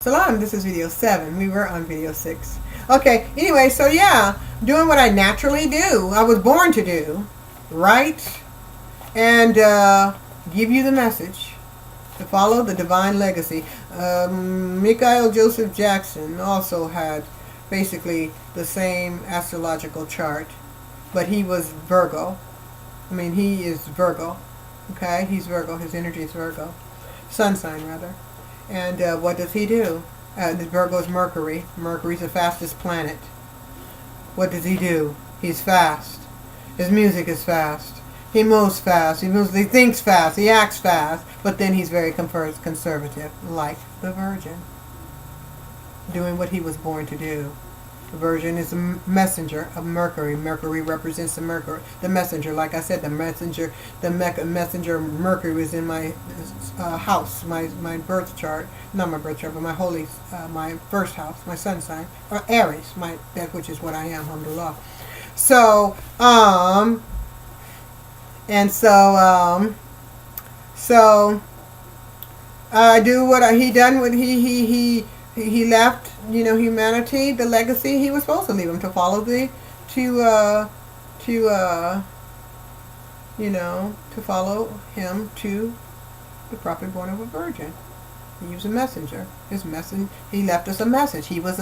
Salam, this is video 7. We were on video 6. Okay, anyway, so yeah, doing what I naturally do. I was born to do, right? And give you the message to follow the divine legacy. Michael Joseph Jackson also had basically the same astrological chart, but he was Virgo. He is Virgo. Okay, he's Virgo. His energy is Virgo. Sun sign, rather. And what does he do? Virgo is Mercury. Mercury's the fastest planet. What does he do? He's fast. His music is fast. He moves fast. He thinks fast. He acts fast. But then he's very conservative, like the Virgin, doing what he was born to do. The Virgin is a messenger of Mercury. Mercury represents the messenger. Like I said, the messenger Mercury was in my house, my birth chart, not my birth chart, but my first house, my sun sign, or Aries, which is what I am, alhamdulillah. So, I do what he done. What he left, humanity, the legacy he was supposed to leave him, to follow to follow him to the prophet born of a virgin. He was a messenger. He left us a message. He is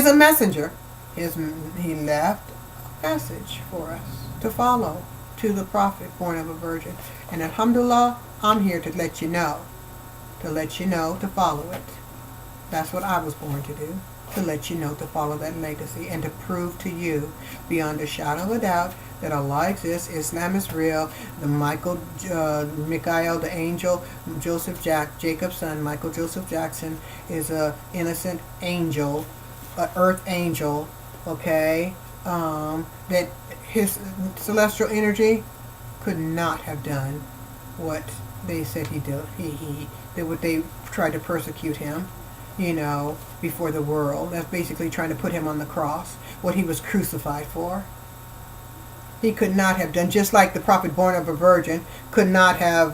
a messenger. He left a message for us to follow to the prophet born of a virgin. And alhamdulillah, I'm here to let you know. To follow it. That's what I was born to do. To let you know, to follow that legacy, and to prove to you, beyond a shadow of a doubt, that Allah exists, Islam is real. The Michael, the angel, Jacob's son, Michael Joseph Jackson, is a innocent angel, an earth angel, okay? That his celestial energy could not have done what they said he did. They tried to persecute him, before the world. That's basically trying to put him on the cross, what he was crucified for. He could not have done, just like the prophet born of a virgin could not have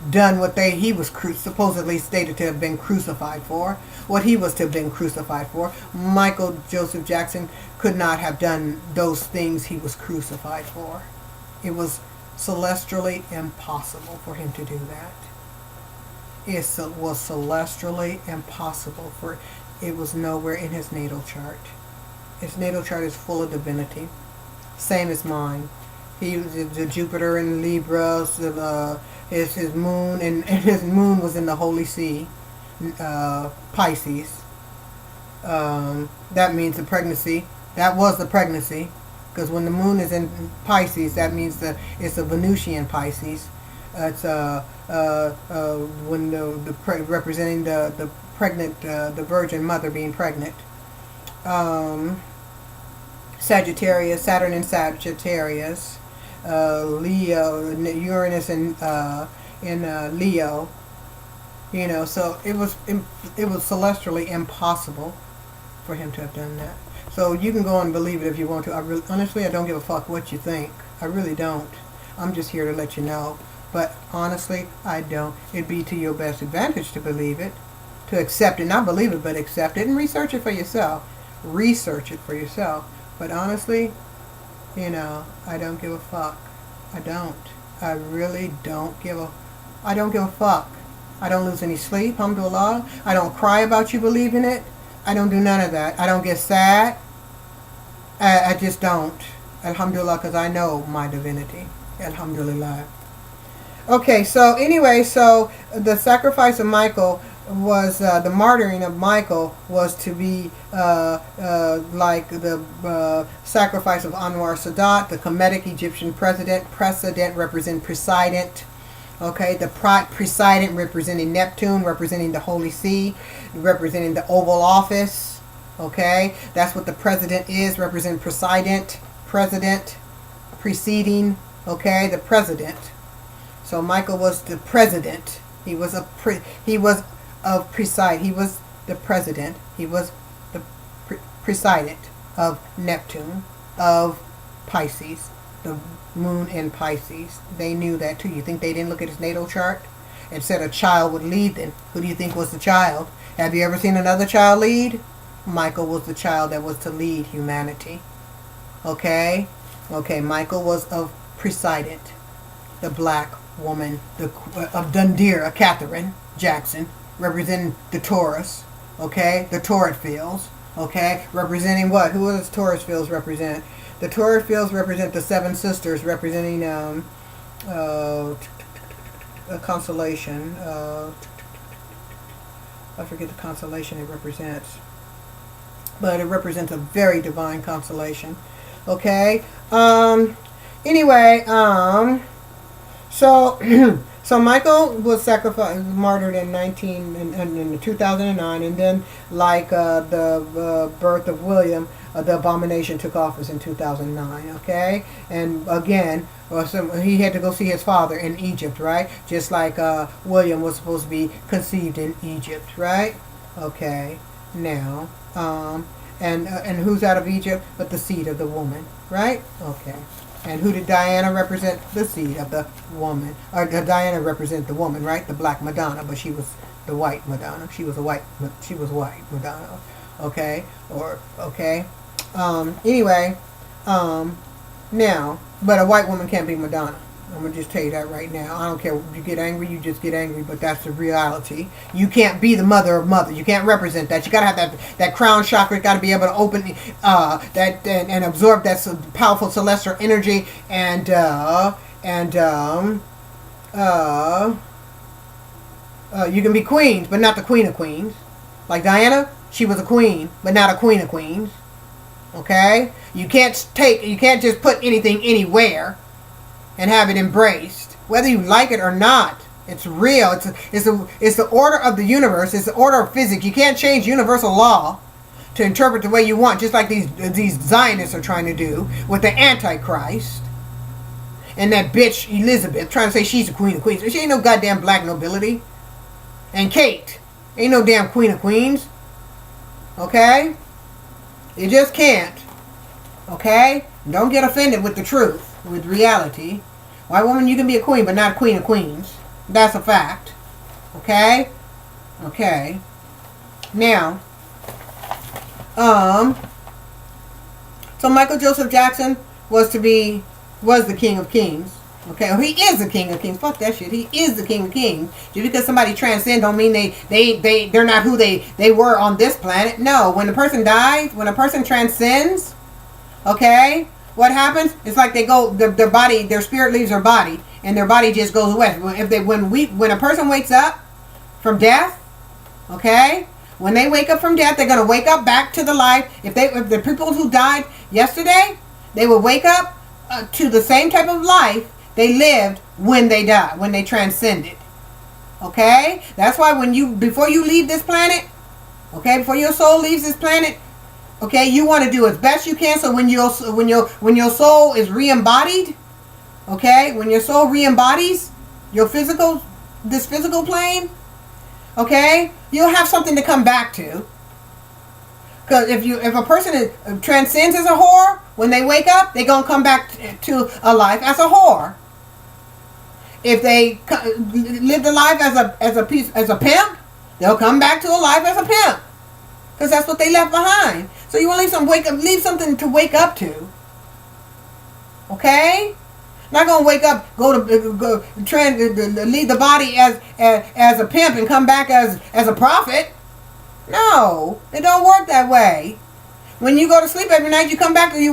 done what he was supposedly stated to have been crucified for, what he was to have been crucified for. Michael Joseph Jackson could not have done those things he was crucified for. It was celestially impossible for him to do that. It was celestially impossible it was nowhere in his natal chart. His natal chart is full of divinity, same as mine. He was the Jupiter in Libra, his moon, and his moon was in the Holy See, Pisces. That means the pregnancy. That was the pregnancy, because when the moon is in Pisces, that means that it's a Venusian Pisces. It's when representing the pregnant, the virgin mother being pregnant. Sagittarius, Saturn in Sagittarius, Leo, Uranus in Leo. So it was celestially impossible for him to have done that. So you can go and believe it if you want to. Honestly, I don't give a fuck what you think. I really don't. I'm just here to let you know. But honestly, I don't. It'd be to your best advantage to believe it, to accept it, not believe it, but accept it, and research it for yourself. But honestly, I don't give a fuck. I don't. I really don't I don't give a fuck. I don't lose any sleep, alhamdulillah. I don't cry about you believing it. I don't do none of that. I don't get sad. I just don't. Alhamdulillah, because I know my divinity. Alhamdulillah. Okay, so anyway, the sacrifice of Michael was, the martyring of Michael was to be like the sacrifice of Anwar Sadat, the Kemetic Egyptian president. Precedent represent President. Okay, the President representing Neptune, representing the Holy See, representing the Oval Office. Okay, that's what the president is, represent President, preceding. Okay, the president. So Michael was the president. He was the president. He was the president of Neptune, of Pisces, the moon in Pisces. They knew that too. You think they didn't look at his natal chart? it said a child would lead them. Who do you think was the child? Have you ever seen another child lead? Michael was the child that was to lead humanity. Okay? Okay, Michael was of Poseidon, the black woman, of Dundera, Catherine Jackson, representing the Taurus. Okay? The Torrid fields. Okay? Representing what? Who does Taurus fields represent? The Torrid fields represent the seven sisters, representing a constellation. I forget the constellation it represents, but it represents a very divine constellation. Okay. Anyway. So so Michael was martyred in 2009, and then like the birth of William, the abomination took office in 2009. Okay, and again, he had to go see his father in Egypt, right? Just like William was supposed to be conceived in Egypt, right? Okay, now and who's out of Egypt but the seed of the woman, right? Okay. And who did Diana represent? The seed of the woman. Or Diana represent the woman, right? The black Madonna, but she was the white Madonna. She was white Madonna. Okay? Or okay. Anyway, now, but a white woman can't be Madonna. I'm going to just tell you that right now. I don't care. You get angry, you just get angry, but that's the reality. You can't be the mother of mother. You can't represent that. You got to have that crown chakra. Got to be able to open that and absorb that powerful celestial energy and you can be queens, but not the queen of queens. Like Diana, she was a queen, but not a queen of queens. Okay? You can't just put anything anywhere and have it embraced, whether you like it or not. It's real. It's the order of the universe. It's the order of physics. You can't change universal law to interpret the way you want, just like these Zionists are trying to do with the Antichrist and that bitch Elizabeth trying to say she's the queen of queens. She ain't no goddamn black nobility. And Kate ain't no damn queen of queens. Okay? You just can't. Okay? Don't get offended with the truth. With reality. White woman, you can be a queen, but not a queen of queens. That's a fact. Okay? Okay. Now, so Michael Joseph Jackson was the king of kings. Okay, well, he is the king of kings. Fuck that shit. He is the king of kings. Just because somebody transcends don't mean they're not who they were on this planet. No, when a person dies, when a person transcends, okay, what happens? It's like they go, their body, their spirit leaves their body, and their body just goes away. When a person wakes up from death, okay, when they wake up from death, they're gonna wake up back to the life. If the people who died yesterday, they will wake up to the same type of life they lived when they died, when they transcended. Okay, that's why before you leave this planet, okay, before your soul leaves this planet. Okay, you want to do as best you can, so when your soul is re-embodied, okay, when your soul re-embodies this physical plane, okay, you'll have something to come back to. Because if a person transcends as a whore, when they wake up, they're gonna come back to a life as a whore. If they lived a life as a pimp, they'll come back to a life as a pimp. Because that's what they left behind. So you want to leave something to wake up to. Okay? Not gonna wake up, leave the body as a pimp and come back as a prophet. No, it don't work that way. When you go to sleep every night, you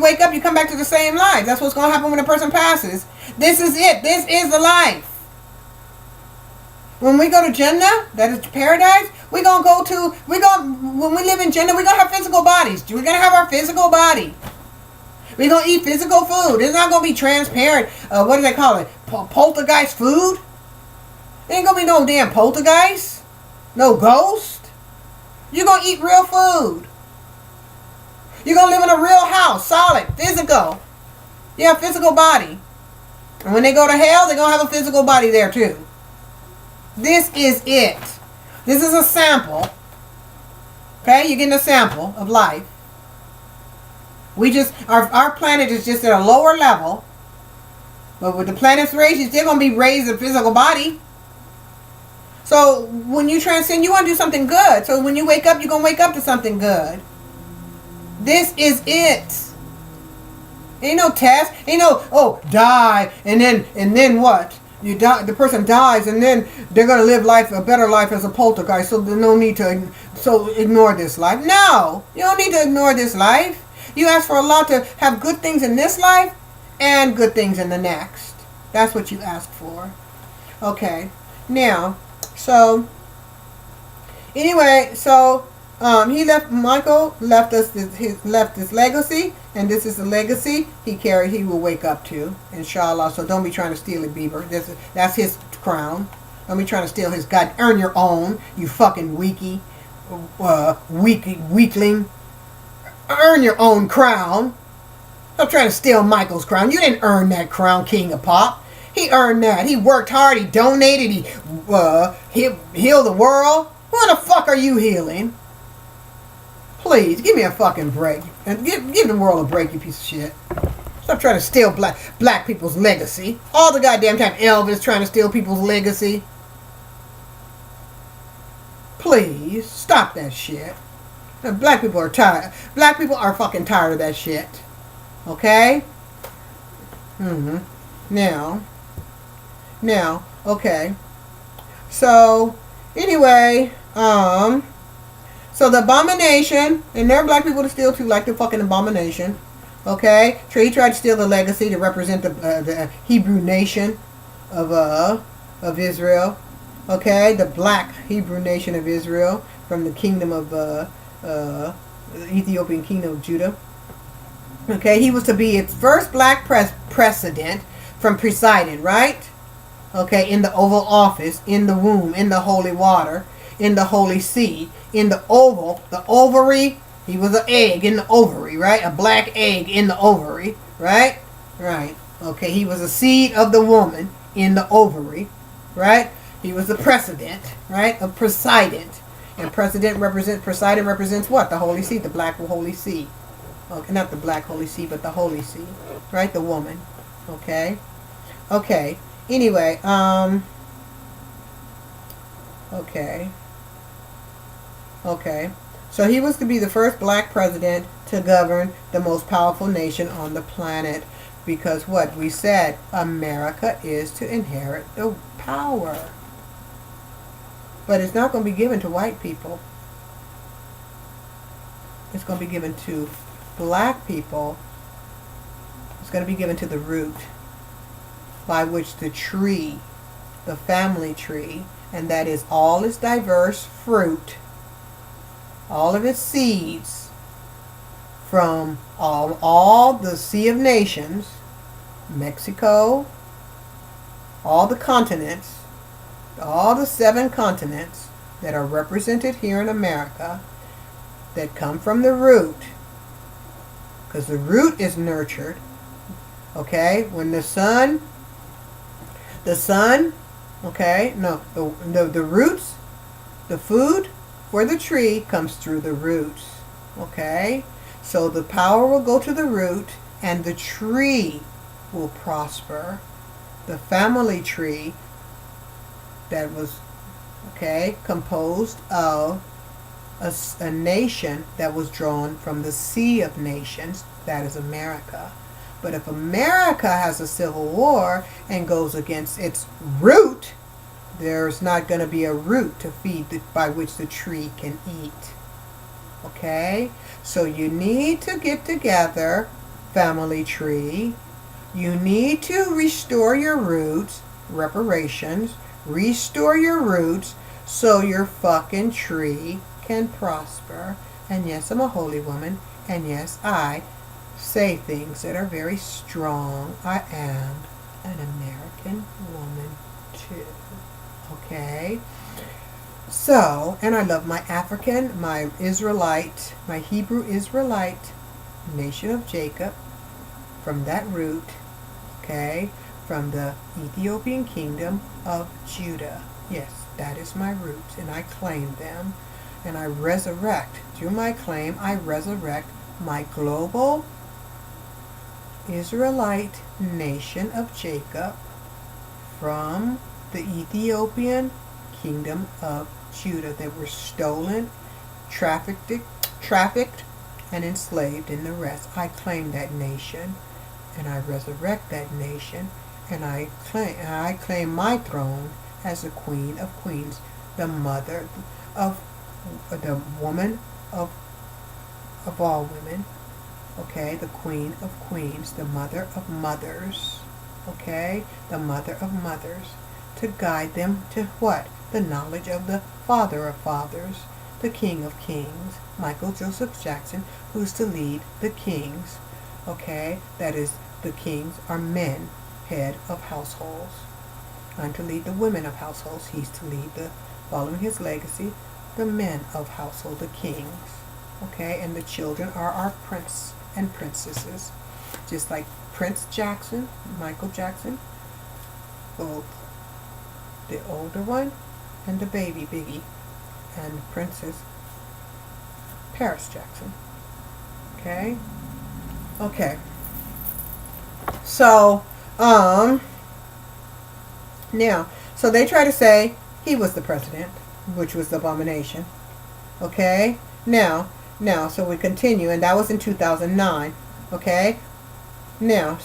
wake up, you come back to the same life. That's what's gonna happen when a person passes. This is it. This is the life. When we go to Jannah, that is paradise, when we live in Jannah, we're going to have physical bodies. We're going to have our physical body. We're going to eat physical food. It's not going to be transparent, what do they call it? Poltergeist food? There ain't going to be no damn poltergeist. No ghost. You're going to eat real food. You're going to live in a real house, solid, physical. You have a physical body. And when they go to hell, they're going to have a physical body there too. This is it. This is a sample. Okay, you're getting a sample of life. Our planet is just at a lower level. But with the planet's race, you're still going to be raised a physical body. So when you transcend, you want to do something good. So when you wake up, you're going to wake up to something good. This is it. Ain't no test. Ain't no, oh, die, and then what? You die. The person dies, and then they're gonna live a better life as a poltergeist. So there's no need to. So ignore this life. No, you don't need to ignore this life. You ask for Allah to have good things in this life and good things in the next. That's what you ask for. Okay. Now, so anyway, so Michael left us his legacy, and this is the legacy he will wake up to, inshallah. So don't be trying to steal it, Bieber. That's his crown. Don't be trying to steal his God. Earn your own, you fucking weakling. Earn your own crown. Stop trying to steal Michael's crown. You didn't earn that crown, King of Pop. He earned that. He worked hard. He donated. He healed the world. Who the fuck are you healing? Please, give me a fucking break. And give the world a break, you piece of shit. Stop trying to steal black people's legacy. All the goddamn time Elvis trying to steal people's legacy. Please, stop that shit. Black people are tired. Black people are fucking tired of that shit. Okay? Now, okay. So, anyway, so the abomination, and there are black people that steal too, like the fucking abomination. Okay, he tried to steal the legacy to represent the Hebrew nation of Israel. Okay, the black Hebrew nation of Israel from the kingdom of the Ethiopian kingdom of Judah. Okay, he was to be its first black president from Poseidon, right? Okay, in the Oval Office, in the womb, in the holy water, in the holy sea, in the oval, the ovary. He was an egg in the ovary, right? A black egg in the ovary, right? Right. Okay, he was a seed of the woman in the ovary, right? He was the president, right, of Poseidon. And Poseidon represents what? The Holy See, the black Holy See. Okay, not the black Holy See, but the Holy See, right? The woman. Okay. Okay. Anyway, okay. Okay. So he was to be the first black president to govern the most powerful nation on the planet. Because what we said, America is to inherit the power. But it's not going to be given to white people. It's going to be given to black people. It's going to be given to the root by which the tree, the family tree, and that is all its diverse fruit, all of its seeds, from all the Sea of Nations, Mexico, all the continents, all the 7 continents that are represented here in America, that come from the root, because the root is nurtured. Okay, when the sun, okay, no, the roots, the food for the tree comes through the roots. Okay, so the power will go to the root, and the tree will prosper. The family tree that was, okay, composed of a nation that was drawn from the Sea of Nations, that is America. But if America has a civil war and goes against its root, there's not going to be a root to feed by which the tree can eat. Okay? So you need to get together, family tree. You need to restore your roots, reparations, restore your roots so your fucking tree can prosper. And yes, I'm a holy woman. And yes, I say things that are very strong. I am an American woman too. Okay? So, and I love my African, my Israelite, my Hebrew Israelite nation of Jackob, from that root, okay, from the Ethiopian kingdom of Judah. Yes, that is my roots, and I claim them, and I resurrect. Through my claim, I resurrect my global Israelite nation of Jackob from the Ethiopian kingdom of Judah that were stolen, trafficked, and enslaved in the rest. I claim that nation, and I resurrect that nation, and I claim my throne as the Queen of Queens, the mother of the woman of all women. Okay, the Queen of Queens, the mother of mothers. Okay, the mother of mothers, to guide them to what? The knowledge of the Father of fathers, the King of kings, Michael Joseph Jackson, who's to lead the kings. Okay, that is, the kings are men, head of households. I'm to lead the women of households. He's to lead the, following his legacy, the men of household, the kings. Okay, and the children are our prince and princesses, just like Prince Jackson, Michael Jackson, both the older one and the baby Biggie, and Princess Paris Jackson. Okay? Okay. So, now, so they try to say he was the president, which was the abomination. Okay? Now, so we continue, and that was in 2009. Okay? Now,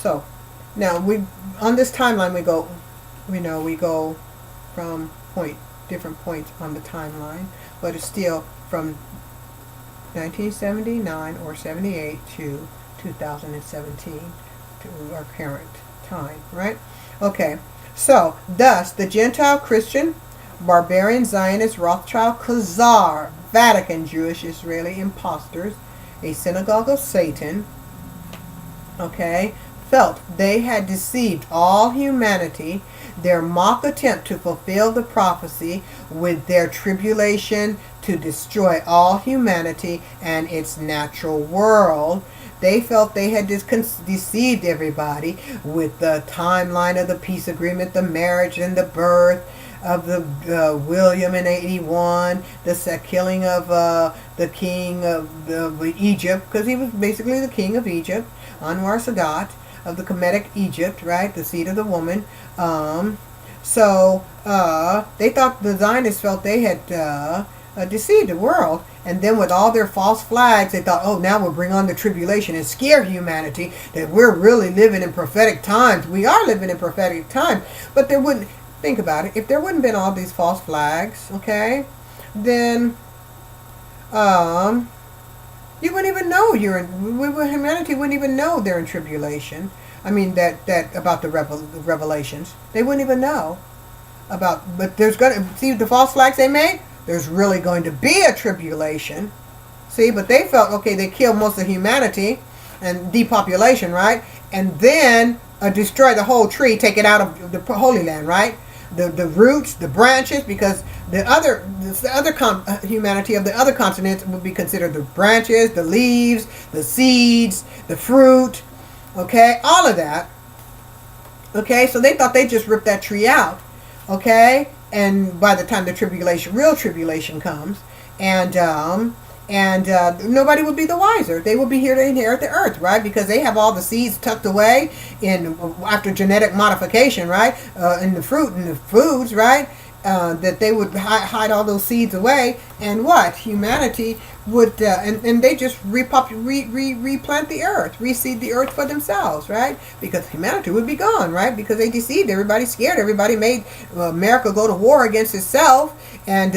we, on this timeline, we go from different points on the timeline, but it's still from 1979 or 78 to 2017 to our current time, right? Okay, so thus the Gentile, Christian, barbarian, Zionist, Rothschild, Khazar, Vatican, Jewish, Israeli impostors, a synagogue of Satan, okay, felt they had deceived all humanity. Their mock attempt to fulfill the prophecy with their tribulation to destroy all humanity and its natural world. They felt they had deceived everybody with the timeline of the peace agreement, the marriage and the birth of the William in 81, the killing of the king of Egypt, because he was basically the king of Egypt, Anwar Sadat, of the Kemetic Egypt, right, the seed of the woman. So they thought, the Zionists felt they had deceived the world, and then with all their false flags, they thought, oh, now we'll bring on the tribulation and scare humanity that we're really living in prophetic times. We are living in prophetic times, but there wouldn't, think about it, if there wouldn't been all these false flags, okay, then you wouldn't even know humanity wouldn't even know they're in tribulation. I mean, that about the revelations, they wouldn't even know about. But there's gonna, see the false flags they made. There's really going to be a tribulation. See, but they felt, okay, they killed most of humanity and depopulation, right? And then destroy the whole tree, take it out of the Holy Land, right? The roots, the branches, because the other humanity of the other continents would be considered the branches, the leaves, the seeds, the fruit, okay, all of that. Okay, so they thought they just ripped that tree out, okay, and by the time the real tribulation comes, and nobody would be the wiser. They would be here to inherit the earth, right? Because they have all the seeds tucked away after genetic modification, right? In the fruit and the foods, right? That they would hide all those seeds away, and what? Humanity would, and they just replant the earth, reseed the earth for themselves, right? Because humanity would be gone, right? Because they deceived everybody, scared everybody, made America go to war against itself, and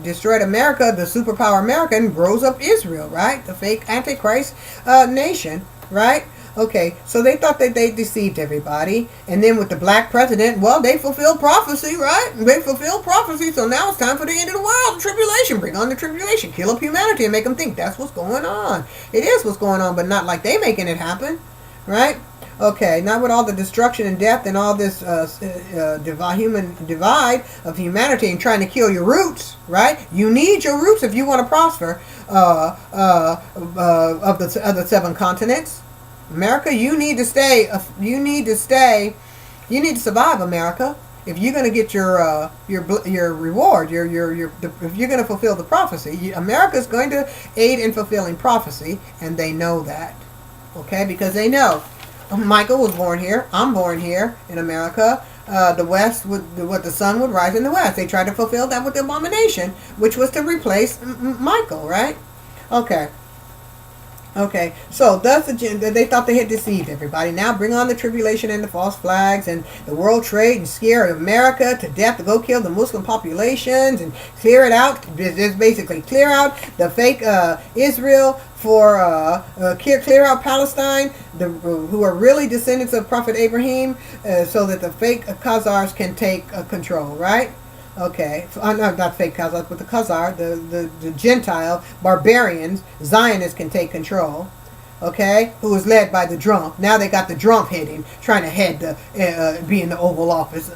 destroyed America, the superpower America, and rose up Israel, right? The fake Antichrist nation, right? Okay, so they thought that they deceived everybody. And then with the black president, well, they fulfilled prophecy, right? They fulfilled prophecy, so now it's time for the end of the world, the tribulation. Bring on the tribulation. Kill up humanity and make them think that's what's going on. It is what's going on, but not like they making it happen, right? Okay, not with all the destruction and death and all this human divide of humanity and trying to kill your roots, right? You need your roots if you want to prosper of the other 7 continents. America, you need to stay. You need to survive, America. If you're going to get your reward, if you're going to fulfill the prophecy, America's going to aid in fulfilling prophecy, and they know that. Okay, because they know Michael was born here. I'm born here in America. the west what the sun would rise in the west. They tried to fulfill that with the abomination, which was to replace Michael, right? Okay. Okay, so thus they thought they had deceived everybody. Now bring on the tribulation and the false flags and the world trade and scare America to death to go kill the Muslim populations and clear it out. Just basically clear out the fake Israel for clear out Palestine, who are really descendants of Prophet Abraham, so that the fake Khazars can take control, right? Okay, so, not fake Khazars, but the Khazar, the Gentile barbarians, Zionists can take control. Okay, who is led by the drunk. Now they got the drunk heading, trying to head be in the Oval Office,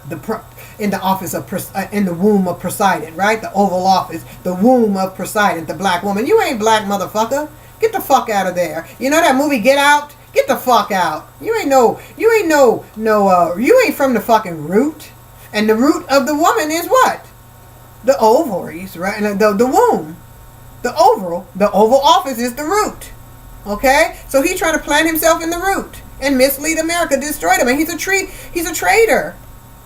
in the office of in the womb of Poseidon, right? The Oval Office, the womb of Poseidon, the black woman. You ain't black, motherfucker. Get the fuck out of there. You know that movie Get Out? Get the fuck out. You ain't from the fucking root. And the root of the woman is what? The ovaries, right? And the womb. The Oval Office is the root. Okay? So he's trying to plant himself in the root and mislead America, destroy them. And he's a traitor.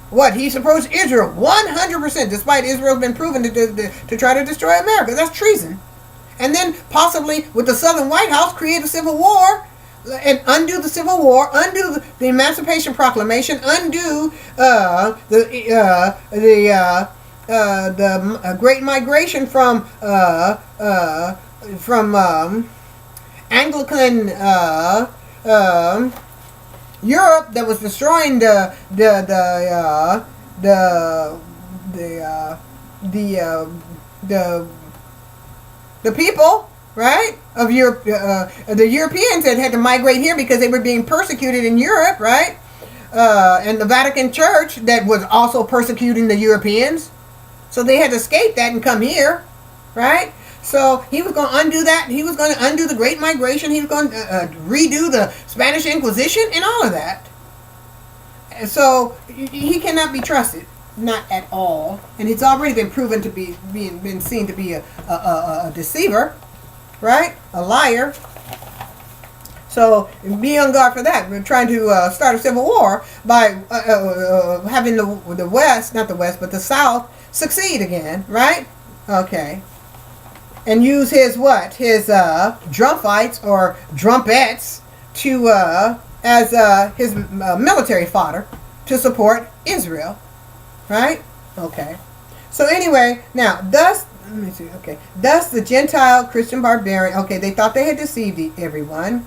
What? He supports Israel 100%, despite Israel's been proven to try to destroy America. That's treason. And then possibly with the Southern White House create a civil war and undo the Civil War, undo the Emancipation Proclamation, undo the Great Migration from Anglican Europe that was destroying the people, right, of Europe, the Europeans that had to migrate here because they were being persecuted in Europe, right, and the Vatican Church that was also persecuting the Europeans, so they had to escape that and come here, right? So he was going to undo that. He was going to undo the Great Migration. He was going to redo the Spanish Inquisition and all of that. And so he cannot be trusted. Not at all. And it's already been proven to been seen to be a deceiver, right? A liar. So be on guard for that. We're trying to start a civil war by having the West, not the West, but the South succeed again, right? Okay. And use his what? His drum fights or drumbettes to as his military fodder to support Israel. Right? Okay. So anyway, now thus let me see. Okay. Thus the Gentile Christian barbarian. Okay, they thought they had deceived everyone.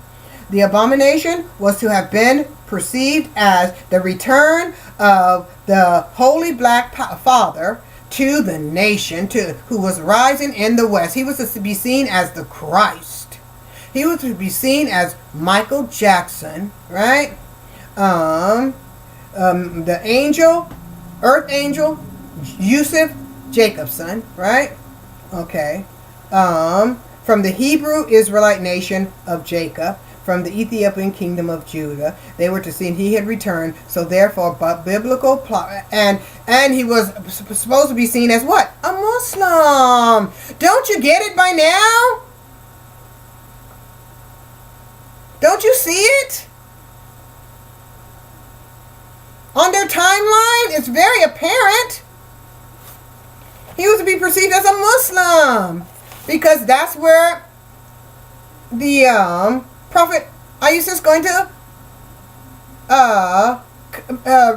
The abomination was to have been perceived as the return of the Holy Black Father to the nation, who was rising in the West. He was to be seen as the Christ. He was to be seen as Michael Jackson, right? The angel. Earth angel, Yusuf, Jacob's son, right? Okay. From the Hebrew Israelite nation of Jacob, from the Ethiopian kingdom of Judah, they were to see he had returned. So therefore, biblical plot, and he was supposed to be seen as what? A Muslim. Don't you get it by now? Don't you see it? On their timeline, it's very apparent. He was to be perceived as a Muslim because that's where the Prophet Aries is going to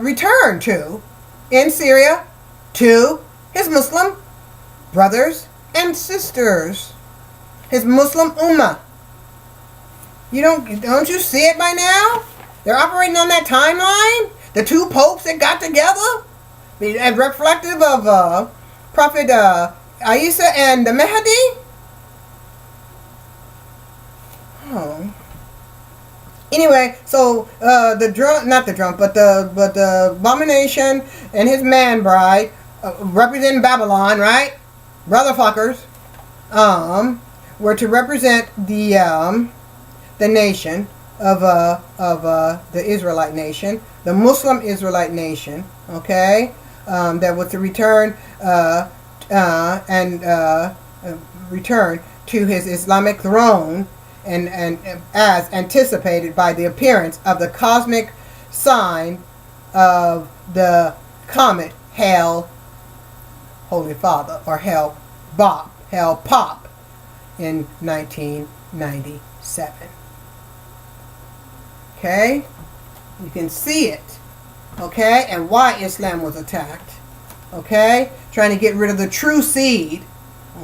return to in Syria to his Muslim brothers and sisters, his Muslim Ummah. Don't you see it by now? They're operating on that timeline. The two popes that got together, reflective of Prophet Isa and the Mahdi. Oh. Anyway, so the abomination and his man bride, representing Babylon, right? Brotherfuckers, were to represent the nation of the Israelite nation, the Muslim Israelite nation, okay, that was to return return to his Islamic throne, and as anticipated by the appearance of the cosmic sign of the comet Hale Holy Father, or Hale Pop, in 1997. Okay? You can see it. Okay? And why Islam was attacked. Okay? Trying to get rid of the true seed.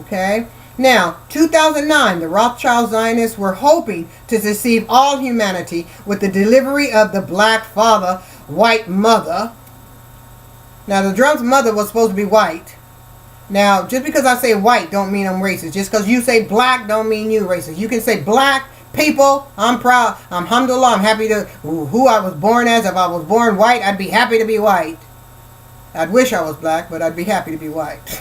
Okay? Now, 2009, the Rothschild Zionists were hoping to deceive all humanity with the delivery of the black father, white mother. Now, the drum's mother was supposed to be white. Now, just because I say white don't mean I'm racist. Just because you say black don't mean you racist. You can say black people. I'm proud. Alhamdulillah. I'm happy to who I was born as. If I was born white, I'd be happy to be white. I'd wish I was black, but I'd be happy to be white.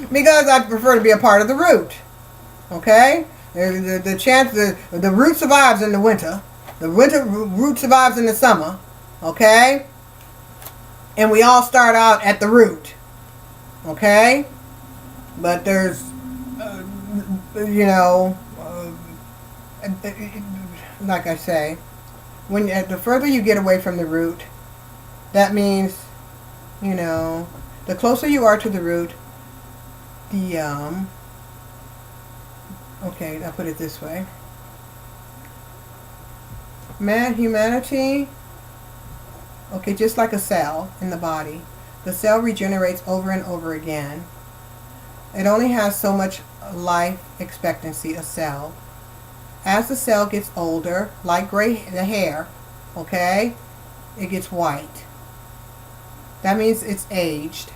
Because I'd prefer to be a part of the root. Okay? The chance, the root survives in the winter. The winter root survives in the summer. Okay? And we all start out at the root. Okay? But there's, like I say, when the further you get away from the root, that means, the closer you are to the root, okay, I'll put it this way. Humanity, okay, just like a cell in the body, the cell regenerates over and over again. It only has so much life expectancy, a cell. As the cell gets older, like the hair, okay, it gets white. That means it's aged.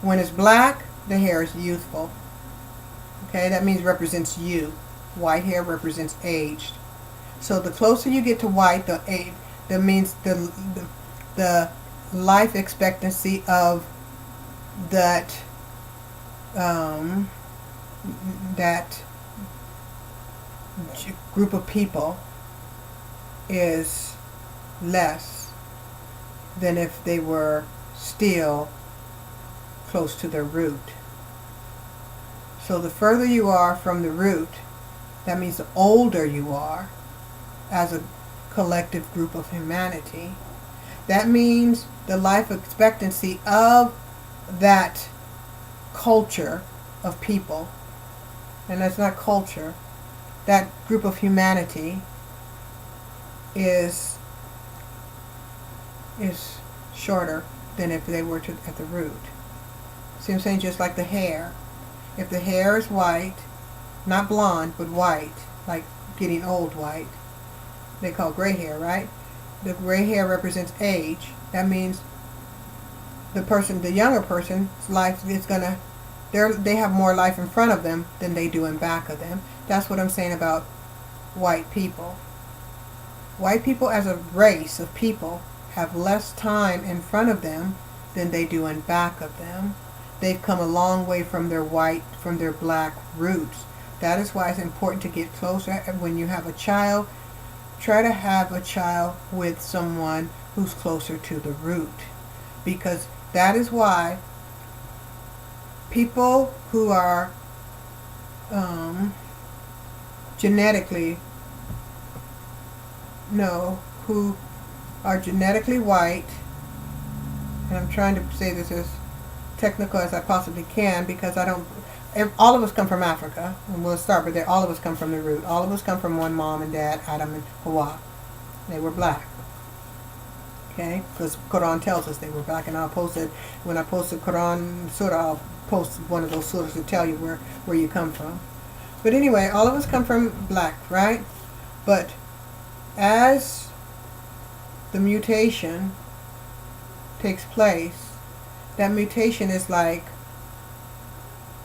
When it's black, the hair is youthful. Okay, that means represents you. White hair represents aged. So the closer you get to white, that means the life expectancy of that group of people is less than if they were still close to their root. So the further you are from the root, that means the older you are as a collective group of humanity. That means the life expectancy of that culture of people, and that's not culture, that group of humanity is shorter than if they were at the root. See what I'm saying? Just like the hair. If the hair is white, not blonde, but white, like getting old white, they call gray hair, right? The gray hair represents age. That means the younger person's life is they have more life in front of them than they do in back of them. That's what I'm saying about white people. White people as a race of people have less time in front of them than they do in back of them. They've come a long way from their black roots. That is why it's important to get closer. When you have a child, try to have a child with someone who's closer to the root. Because that is why people who are who are genetically white, and I'm trying to say this as technical as I possibly can because all of us come from Africa, and we'll start with that. All of us come from the root. All of us come from one mom and dad, Adam and Hawa. They were black. Okay? Because Quran tells us they were black, and when I post the Quran surah, I'll post one of those surahs to tell you where you come from. But anyway, all of us come from black, right? But as the mutation takes place, that mutation is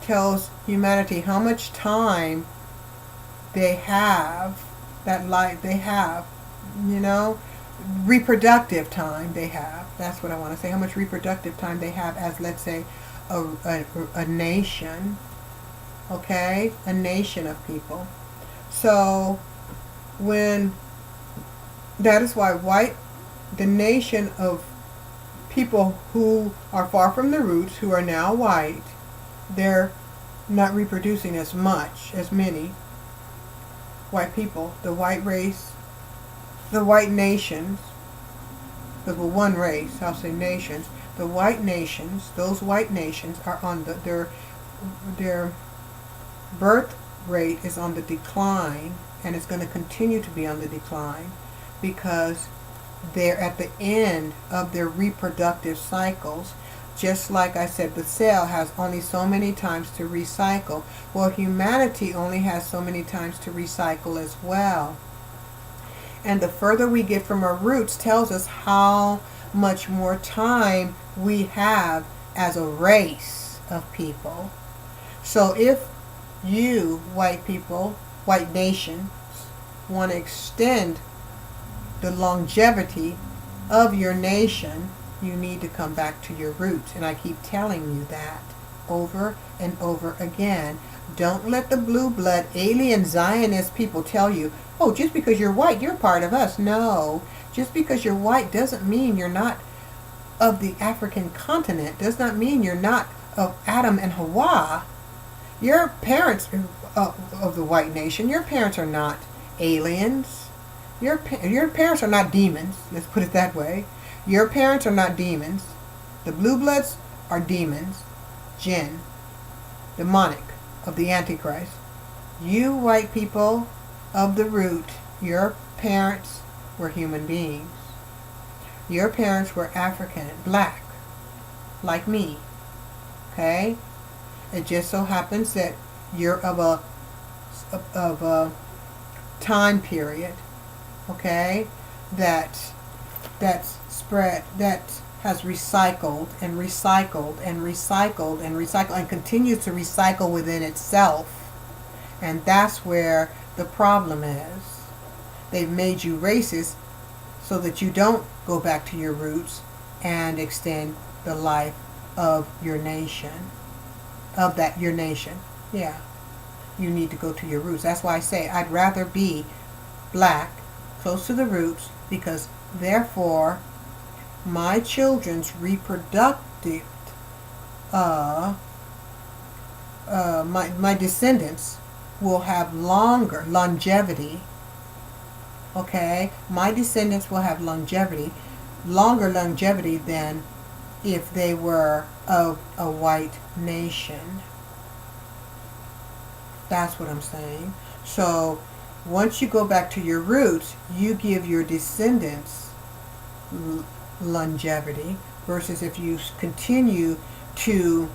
tells humanity how much time they have, reproductive time they have. That's what I want to say. How much reproductive time they have as, let's say, a nation. Okay? A nation of people. So, that is why the nation of people who are far from the roots, who are now white, they're not reproducing as many white people. The white race, the white nations because we're one race. I'll say nations. The white nations, those white nations are on their birth rate is on the decline, and it's going to continue to be on the decline because they're at the end of their reproductive cycles. Just like I said, the cell has only so many times to recycle. Well, humanity only has so many times to recycle as well. And the further we get from our roots tells us how much more time we have as a race of people. So if you, white people, white nations, want to extend the longevity of your nation, you need to come back to your roots. And I keep telling you that over and over again. Don't let the blue blood alien Zionist people tell you, oh, just because you're white, you're part of us. No, just because you're white doesn't mean you're not of the African continent. Does not mean you're not of Adam and Hawa. Your parents of the white nation, your parents are not aliens. Your parents are not demons. Let's put it that way. Your parents are not demons. The blue bloods are demons, jinn, demonic, of the Antichrist. You white people of the root, your parents were human beings. Your parents were African, black, like me. Okay? It just so happens that you're of a time period, okay, that's spread, that has recycled and recycled and recycled and recycled and continues to recycle within itself. And that's where the problem is. They've made you racist so that you don't go back to your roots and extend the life of your nation. Your nation. Yeah. You need to go to your roots. That's why I say I'd rather be black, close to the roots, because therefore my children's reproductive my descendants will have longer longevity. Okay? My descendants will have longer longevity than if they were of a white nation. That's what I'm saying. So once you go back to your roots, you give your descendants longevity, versus if you continue to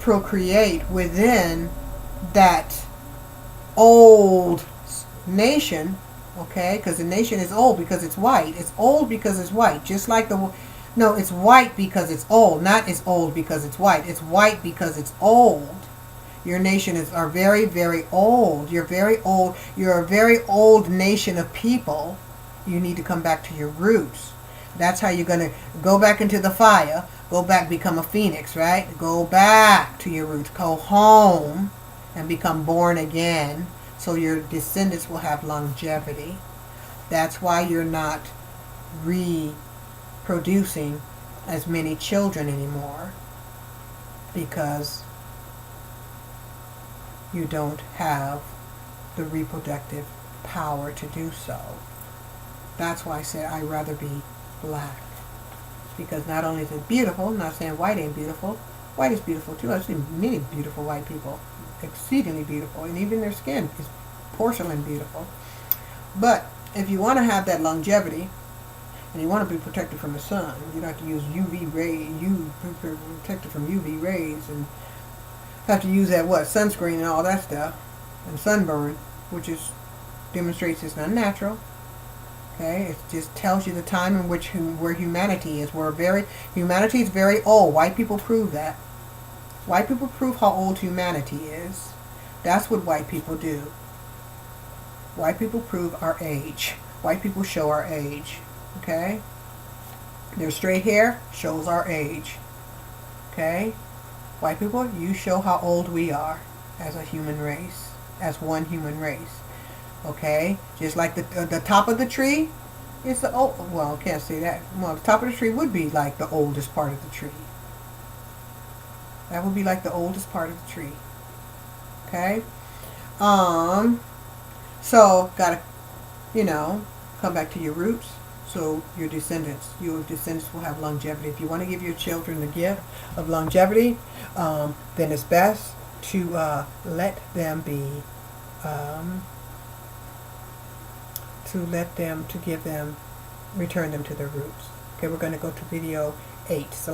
procreate within that old nation, okay, because the nation is old because it's white. It's old because it's white. Just like no, it's white because it's old, not it's old because it's white. It's white because it's old. Your nation are very, very old. You're very old. You're a very old nation of people. You need to come back to your roots. That's how you're going to go back into the fire. Go back, become a phoenix, right? Go back to your roots. Go home and become born again, so your descendants will have longevity. That's why you're not reproducing as many children anymore, because you don't have the reproductive power to do so. That's why I said I'd rather be black. Because not only is it beautiful, I'm not saying white ain't beautiful. White is beautiful too. I've seen many beautiful white people. Exceedingly beautiful. And even their skin is porcelain beautiful. But if you want to have that longevity, and you want to be protected from the sun, you have to use UV rays, protected from UV rays, and have to use that sunscreen and all that stuff, and sunburn, which demonstrates it's not natural. Okay, it just tells you the time in which where humanity is. Humanity is very old. White people prove that. White people prove how old humanity is. That's what white people do. White people prove our age. White people show our age. Okay? Their straight hair shows our age. Okay? White people, you show how old we are as a human race, as one human race. Okay? Just like the top of the tree is the old, well, I can't say that. Well, the top of the tree would be like the oldest part of the tree. That would be like the oldest part of the tree. Okay? So, gotta, come back to your roots so your descendants will have longevity. If you want to give your children the gift of longevity, then it's best to let them be, return them to their roots. Okay, we're going to go to video 8. So